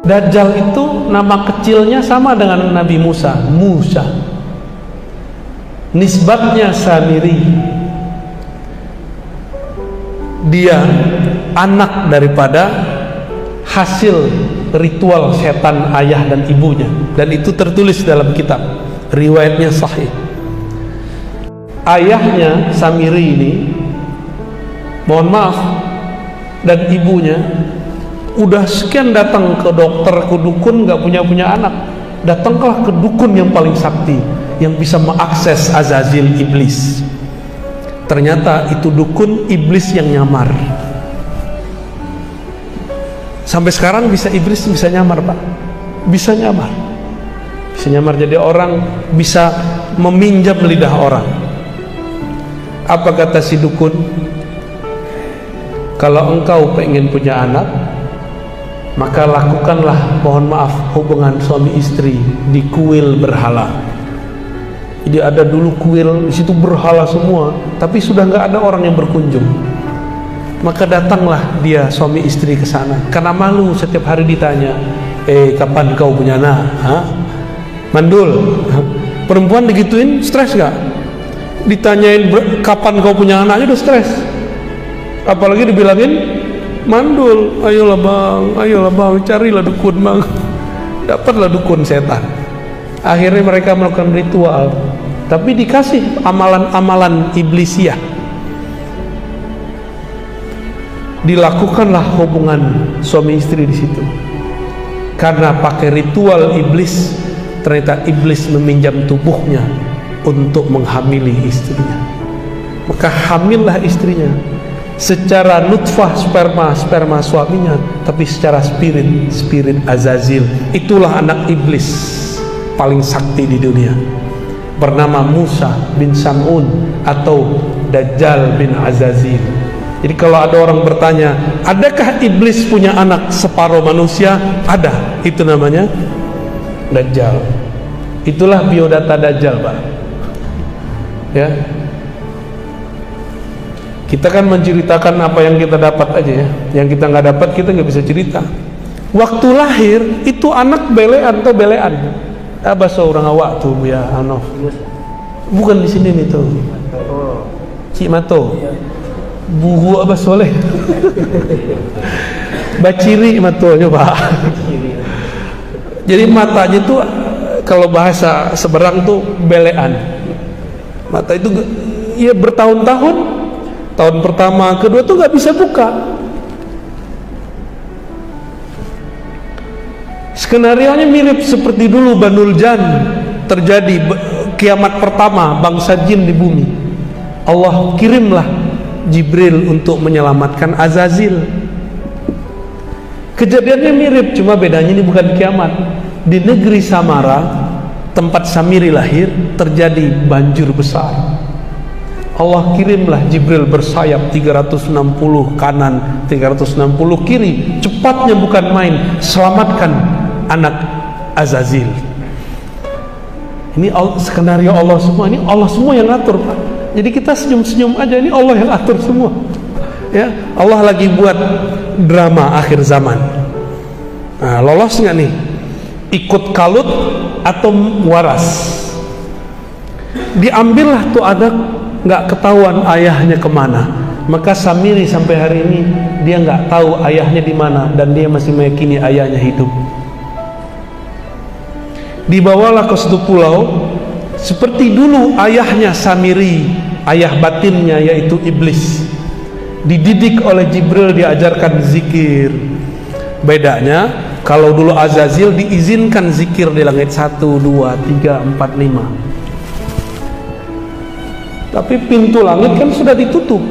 Dajjal itu nama kecilnya sama dengan Nabi Musa, Musa. Nisbatnya Samiri. Dia anak daripada hasil ritual setan ayah dan ibunya, dan itu tertulis dalam kitab, riwayatnya sahih. Ayahnya Samiri ini, mohon maaf, dan ibunya udah sekian datang ke dokter, ke dukun, gak punya anak. Datanglah ke dukun yang paling sakti, yang bisa mengakses Azazil, iblis. Ternyata itu dukun iblis yang nyamar. Sampai sekarang iblis bisa nyamar, Pak. Bisa nyamar. Bisa nyamar jadi orang, bisa meminjam lidah orang. Apa kata si dukun? Kalau engkau pengen punya anak, maka lakukanlah, mohon maaf, hubungan suami istri di kuil berhala. Jadi ada dulu kuil, di situ berhala semua, tapi sudah nggak ada orang yang berkunjung. Maka datanglah dia suami istri ke sana, karena malu setiap hari ditanya, kapan kau punya anak? Mandul. Perempuan digituin stres nggak? Ditanyain kapan kau punya anak, udah stres. Apalagi dibilangin mandul, ayolah bang, carilah dukun bang. Dapatlah dukun setan. Akhirnya mereka melakukan ritual, tapi dikasih amalan-amalan iblisiah. Dilakukanlah hubungan suami istri di situ. Karena pakai ritual iblis, ternyata iblis meminjam tubuhnya untuk menghamili istrinya. Maka hamillah istrinya. Secara nutfah sperma suaminya, tapi secara spirit Azazil. Itulah anak iblis paling sakti di dunia, bernama Musa bin Sam'un atau Dajjal bin Azazil. Jadi kalau ada orang bertanya, adakah iblis punya anak separuh manusia? Ada. Itu namanya Dajjal. Itulah biodata Dajjal, Pak. Ya, kita kan menceritakan apa yang kita dapat aja ya. Yang kita nggak dapat kita nggak bisa cerita. Waktu lahir itu anak belean atau belean. Abah seorang awak tuh ya Anof. Bukan di sini nih tuh. Cik Mato. Buhu Abah Soleh. Baciri matonya, Pak. Jadi matanya tuh kalau bahasa Seberang tuh belean. Mata itu ya bertahun-tahun. Tahun pertama, kedua tuh nggak bisa buka. Skenarionya mirip seperti dulu Banul Jan terjadi kiamat pertama bangsa jin di bumi. Allah kirimlah Jibril untuk menyelamatkan Azazil. Kejadiannya mirip, cuma bedanya ini bukan kiamat. Di negeri Samara, tempat Samiri lahir, terjadi banjir besar. Allah kirimlah Jibril bersayap 360 kanan, 360 kiri. Cepatnya bukan main, selamatkan anak Azazil. Ini skenario Allah semua. Ini Allah semua yang atur, Pak. Jadi kita senyum-senyum aja, ini Allah yang atur semua. Ya, Allah lagi buat drama akhir zaman. Nah, lolos nggak nih? Ikut kalut atau waras? Diambillah tuh anak, nggak ketahuan ayahnya kemana. Maka Samiri sampai hari ini dia nggak tahu ayahnya di mana, dan dia masih meyakini ayahnya hidup. Dibawalah ke suatu pulau seperti dulu ayahnya Samiri, ayah batinnya yaitu iblis. Dididik oleh Jibril, diajarkan zikir. Bedanya kalau dulu Azazil diizinkan zikir di langit 1, 2, 3, 4, 5. Tapi pintu langit kan sudah ditutup,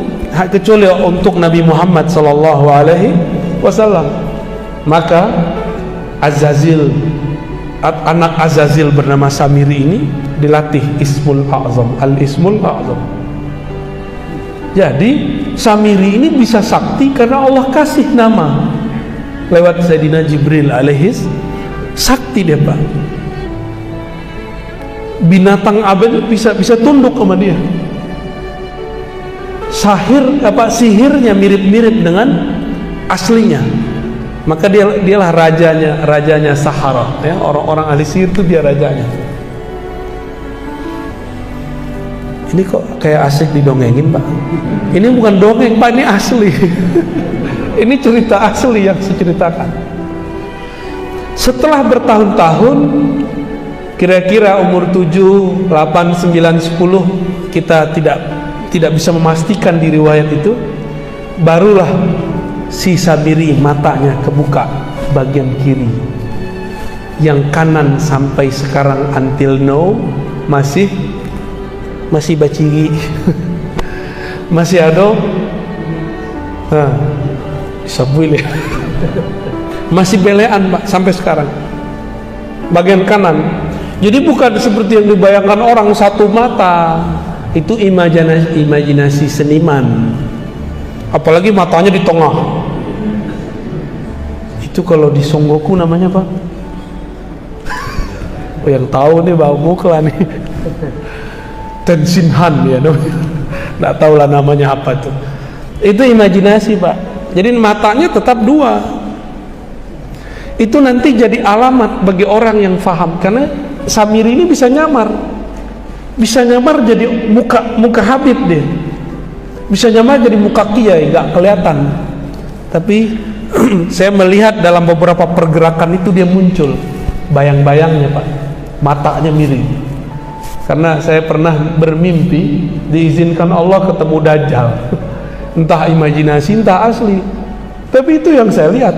kecuali untuk Nabi Muhammad sallallahu alaihi wasallam. Maka Azazil, anak Azazil bernama Samiri ini dilatih Ismul A'zam, Al-Ismul A'zam. Jadi Samiri ini bisa sakti karena Allah kasih nama lewat Sayyidina Jibril alaihis. Sakti dia, Pak. Binatang abad bisa tunduk sama dia. Sihirnya mirip-mirip dengan aslinya. Maka dialah rajanya Sahara, ya, orang-orang ahli sihir itu dia rajanya. Ini kok kayak asik didongengin, Pak? Ini bukan dongeng, Pak, ini asli. Ini cerita asli yang saya ceritakan. Setelah bertahun-tahun, kira-kira umur 7, 8, 9, 10, kita tidak bisa memastikan di riwayat itu, barulah si Samiri matanya kebuka bagian kiri. Yang kanan sampai sekarang until now masih baciri. Masih ada bisa boleh. Masih belean, Pak, sampai sekarang bagian kanan. Jadi bukan seperti yang dibayangkan orang satu mata. Itu imajinasi seniman. Apalagi matanya di tengah. Itu kalau di Songgoku namanya, Pak. Oh, yang tahu nih Bang Mukla nih. Tenshinhan ya, nggak tahu lah namanya apa tuh. Itu imajinasi, Pak. Jadi matanya tetap dua. Itu nanti jadi alamat bagi orang yang faham, karena Samiri ini bisa nyamar jadi muka Habib dia, bisa nyamar jadi muka kiai, nggak kelihatan. Tapi saya melihat dalam beberapa pergerakan itu dia muncul bayang-bayangnya, Pak. Matanya mirip. Karena saya pernah bermimpi diizinkan Allah ketemu Dajjal. Entah imajinasi, entah asli. Tapi itu yang saya lihat.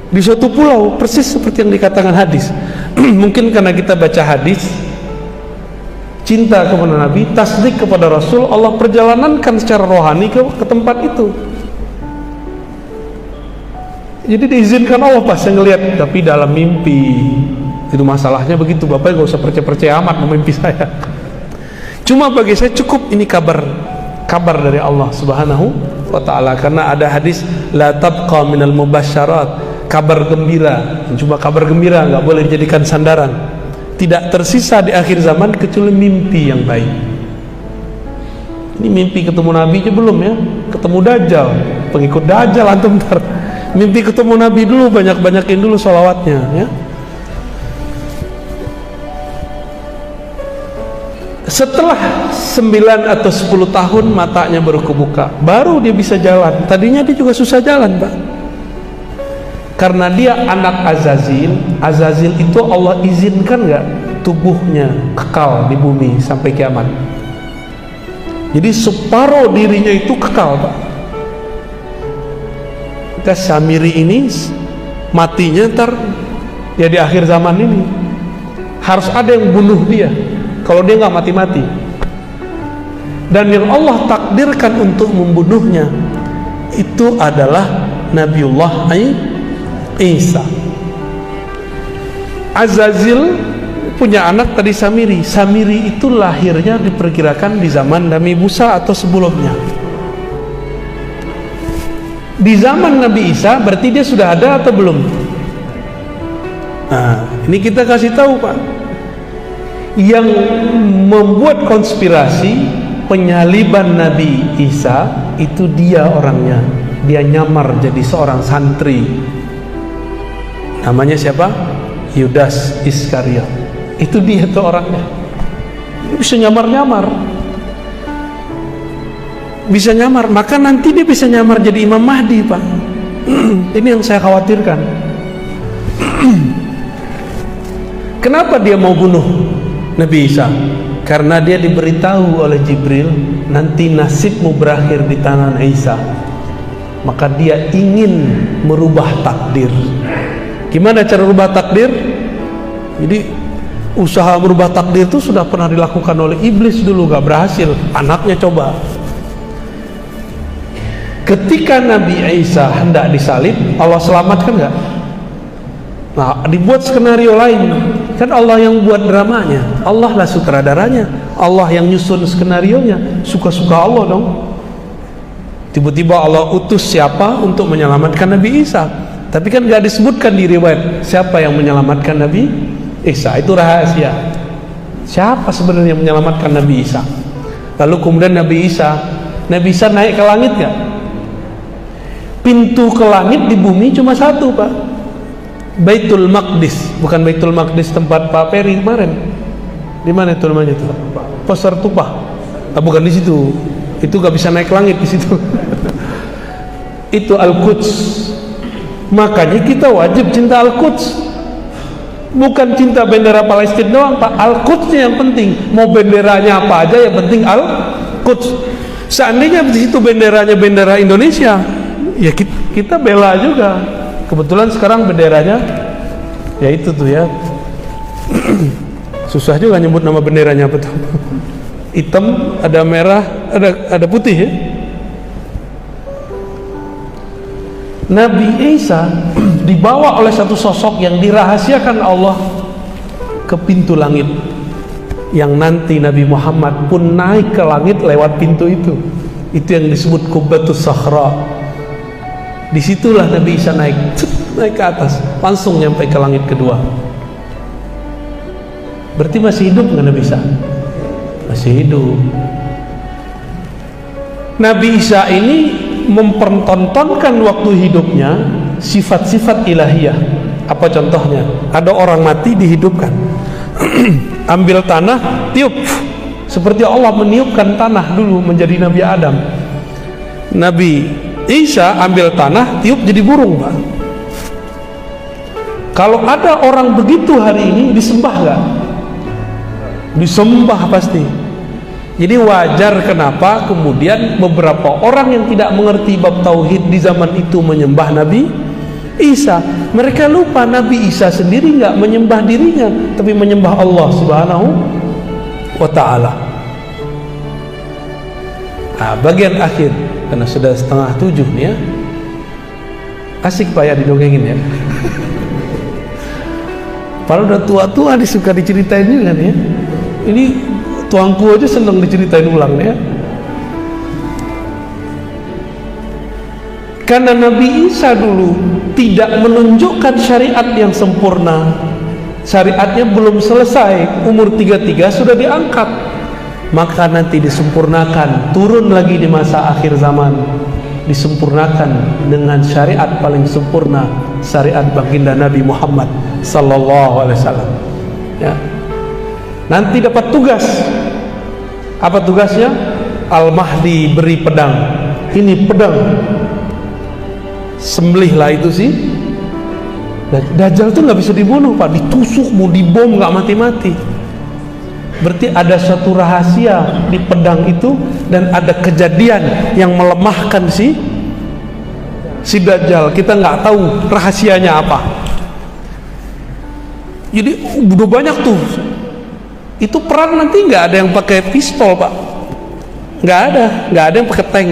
Di suatu pulau, persis seperti yang dikatakan hadis. Mungkin karena kita baca hadis, cinta kepada Nabi, tasdik kepada Rasul, Allah perjalanankan secara rohani ke tempat itu. Jadi diizinkan Allah pas saya ngelihat, tapi dalam mimpi. Itu masalahnya begitu, Bapak nggak usah percaya amat sama mimpi saya. Cuma bagi saya cukup ini kabar dari Allah Subhanahu wa ta'ala. Karena ada hadis la tabqa minal mubasyarat, kabar gembira. Cuma kabar gembira, nggak boleh dijadikan sandaran. Tidak tersisa di akhir zaman kecuali mimpi yang baik. Ini mimpi ketemu Nabi aja belum ya, ketemu Dajjal, pengikut Dajjal antum ntar. Mimpi ketemu Nabi dulu, banyak-banyakin dulu sholawatnya ya. Setelah 9 atau 10 tahun matanya baru kebuka, baru dia bisa jalan. Tadinya dia juga susah jalan, Pak, karena dia anak Azazil. Azazil itu Allah izinkan nggak tubuhnya kekal di bumi sampai kiamat. Jadi separuh dirinya itu kekal, Pak. Maka Samiri ini matinya ntar ya di akhir zaman ini harus ada yang bunuh dia kalau dia nggak mati-mati. Dan yang Allah takdirkan untuk membunuhnya itu adalah Nabiullah Isa. Azazil punya anak tadi Samiri. Samiri itu lahirnya diperkirakan di zaman Nabi Musa atau sebelumnya. Di zaman Nabi Isa berarti dia sudah ada atau belum? Nah, ini kita kasih tahu, Pak. Yang membuat konspirasi penyaliban Nabi Isa itu dia orangnya. Dia nyamar jadi seorang santri. Namanya siapa? Yudas Iskariot. Itu dia tuh orangnya. Bisa nyamar-nyamar. Bisa nyamar, maka nanti dia bisa nyamar jadi Imam Mahdi, Pak. Ini yang saya khawatirkan. Kenapa dia mau bunuh Nabi Isa? Karena dia diberitahu oleh Jibril, nanti nasibmu berakhir di tangan Isa. Maka dia ingin merubah takdir. Gimana cara merubah takdir? Jadi usaha merubah takdir itu sudah pernah dilakukan oleh iblis dulu, gak berhasil. Anaknya coba. Ketika Nabi Isa hendak disalib, Allah selamatkan gak? Nah, dibuat skenario lain. Kan Allah yang buat dramanya, Allah lah sutradaranya, Allah yang nyusun skenarionya. Suka-suka Allah dong. Tiba-tiba Allah utus siapa untuk menyelamatkan Nabi Isa. Tapi kan gak disebutkan di riwayat siapa yang menyelamatkan Nabi Isa. Itu rahasia. Siapa sebenarnya yang menyelamatkan Nabi Isa? Lalu kemudian Nabi Isa naik ke langit gak? pintu ke langit di bumi cuma satu, Pak. Baitul Maqdis, bukan Baitul Maqdis tempat Pak Peri kemarin. Di mana itu namanya itu? Pasar Tupah. Ah, bukan di situ. Itu gak bisa naik langit di situ. Itu Al-Quds. Makanya kita wajib cinta Al-Quds. Bukan cinta bendera Palestina doang, Pak. Al-Qudsnya yang penting. Mau benderanya apa aja, yang penting Al-Quds. Seandainya di situ benderanya bendera Indonesia, ya kita bela juga. Kebetulan sekarang benderanya ya itu tuh ya. Susah juga nyebut nama benderanya apa tuh. Hitam, ada merah, ada putih ya. Nabi Isa dibawa oleh satu sosok yang dirahasiakan Allah ke pintu langit, yang nanti Nabi Muhammad pun naik ke langit lewat pintu itu. Itu yang disebut Qubbatus Sakhra. Disitulah Nabi Isa naik ke atas, langsung nyampe ke langit kedua. Berarti masih hidup nggak Nabi Isa? Masih hidup. Nabi Isa ini mempertontonkan waktu hidupnya sifat-sifat ilahiyah. Apa contohnya? Ada orang mati dihidupkan. Ambil tanah, tiup. Seperti Allah meniupkan tanah dulu menjadi Nabi Adam. Nabi Isa ambil tanah, tiup jadi burung, Pak. Kalau ada orang begitu hari ini, disembah nggak? Disembah pasti. Jadi wajar kenapa kemudian beberapa orang yang tidak mengerti bab tauhid di zaman itu menyembah Nabi Isa. Mereka lupa Nabi Isa sendiri nggak menyembah dirinya, tapi menyembah Allah Subhanahu wa ta'ala. Nah, bagian akhir, karena sudah 6:30 nih ya. Asik Pak ya didongengin ya. Padahal udah tua-tua disuka diceritain juga nih ya. Ini tuangku aja seneng diceritain ulang nih ya. Karena Nabi Isa dulu tidak menunjukkan syariat yang sempurna. Syariatnya belum selesai, umur 33 sudah diangkat. Maka nanti disempurnakan, turun lagi di masa akhir zaman, disempurnakan dengan syariat paling sempurna, syariat baginda Nabi Muhammad sallallahu alaihi wasallam. Ya. Nanti dapat tugas. Apa tugasnya? Al-Mahdi beri pedang. Ini pedang. Sembelihlah itu sih. Dajjal tuh nggak bisa dibunuh, Pak. Ditusuk, mau dibom nggak mati-mati. Berarti ada suatu rahasia di pedang itu, dan ada kejadian yang melemahkan si Dajjal. Kita nggak tahu rahasianya apa. Jadi udah banyak tuh. Itu perang nanti nggak ada yang pakai pistol, Pak. Nggak ada yang pakai tank.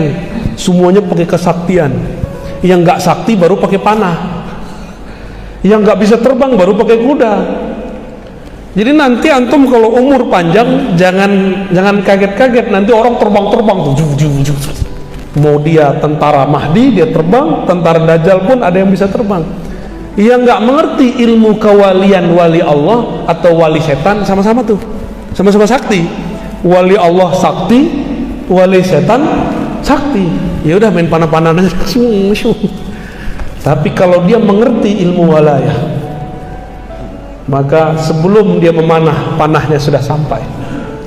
Semuanya pakai kesaktian. Yang nggak sakti baru pakai panah. Yang nggak bisa terbang baru pakai kuda. Jadi nanti antum kalau umur panjang jangan kaget-kaget, nanti orang terbang tuh. Mau dia tentara Mahdi dia terbang, tentara Dajjal pun ada yang bisa terbang. Yang nggak mengerti ilmu kewalian wali Allah atau wali setan sama-sama tuh, sama-sama sakti. Wali Allah sakti, wali setan sakti. Ya udah main panah-panahan aja. Tapi kalau dia mengerti ilmu walayah, maka sebelum dia memanah, panahnya sudah sampai.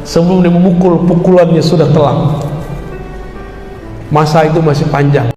Sebelum dia memukul, pukulannya sudah telak. Masa itu masih panjang.